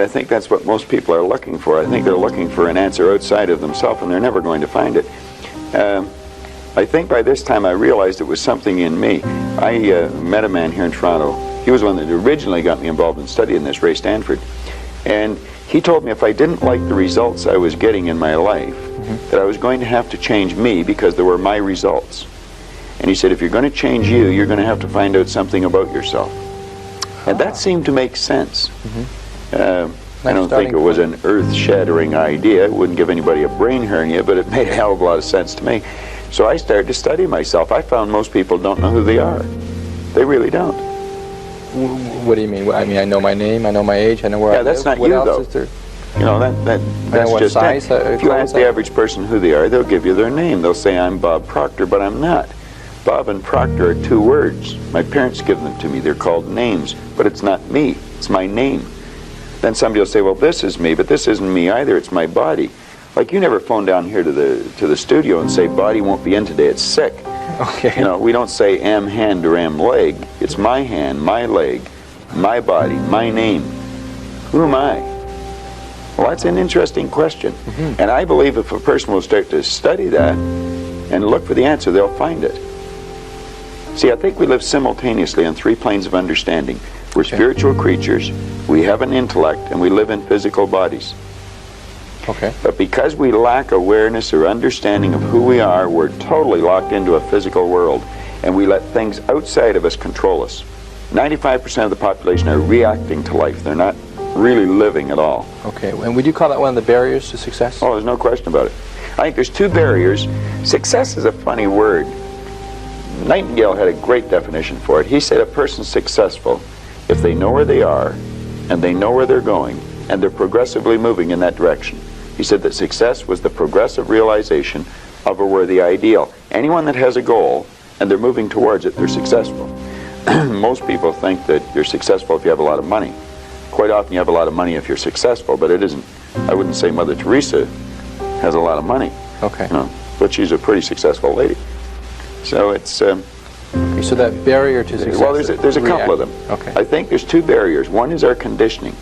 I think that's what most people are looking for. I think they're looking for an answer outside of themselves, and they're never going to find it. I think by this time I realized it was something in me. I met a man here in Toronto. He was one that originally got me involved in studying this, Ray Stanford. And he told me if I didn't like the results I was getting in my life, that I was going to have to change me because they were my results. And he said, if you're going to change you, you're going to have to find out something about yourself. And that seemed to make sense. I don't think it was an earth-shattering idea. It wouldn't give anybody a brain hernia, but it made a hell of a lot of sense to me. So I started to study myself. I found most people don't know who they are. They really don't. What do you mean? I mean, I know my name, I know my age, I know where I live. Yeah, that's not what you, else though. Is there? You know, that's just size, it. If you ask the average person who they are, they'll give you their name. They'll say, I'm Bob Proctor, but I'm not. Bob and Proctor are two words. My parents give them to me. They're called names, but it's not me. It's my name. Then somebody will say, well, this is me, but this isn't me either. It's my body. Like, you never phone down here to the studio and say, body won't be in today, it's sick. Okay. You know, we don't say am hand or am leg. It's my hand, my leg, my body, my name. Who am I? Well, that's an interesting question. And I believe if a person will start to study that and look for the answer, they'll find it. See, I think we live simultaneously on three planes of understanding. We're spiritual creatures, we have an intellect, and we live in physical bodies. Okay. But because we lack awareness or understanding of who we are, we're totally locked into a physical world, and we let things outside of us control us. 95% of the population are reacting to life. They're not really living at all. Okay, and would you call that one of the barriers to success? Oh, there's no question about it. I think there's two barriers. Success is a funny word. Nightingale had a great definition for it. He said a person's successful if they know where they are, and they know where they're going, and they're progressively moving in that direction. He said that success was the progressive realization of a worthy ideal. Anyone that has a goal, and they're moving towards it, they're successful. Most people think that you're successful if you have a lot of money. Quite often you have a lot of money if you're successful, but it isn't. I wouldn't say Mother Teresa has a lot of money. Okay. No, but she's a pretty successful lady. So it's... Okay, so that barrier to success... Well, there's a couple of them. Okay. I think there's two barriers. One is our conditioning.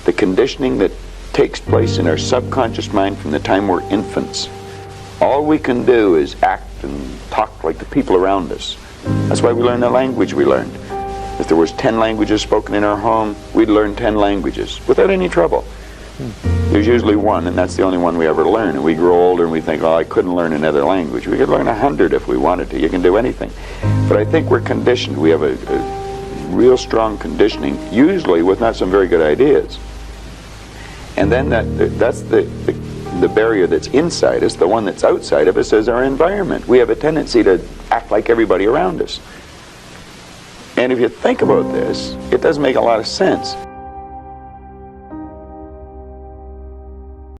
The conditioning that takes place in our subconscious mind from the time we're infants. All we can do is act and talk like the people around us. That's why we learn the language we learned. If there was 10 languages spoken in our home, we'd learn 10 languages without any trouble. There's usually one, and that's the only one we ever learn. And we grow older and we think, oh, I couldn't learn another language. We could learn 100 if we wanted to. You can do anything. But I think we're conditioned. We have a real strong conditioning, usually with not some very good ideas. And then that's the barrier that's inside us. The one that's outside of us is our environment. We have a tendency to act like everybody around us. And if you think about this, it doesn't make a lot of sense.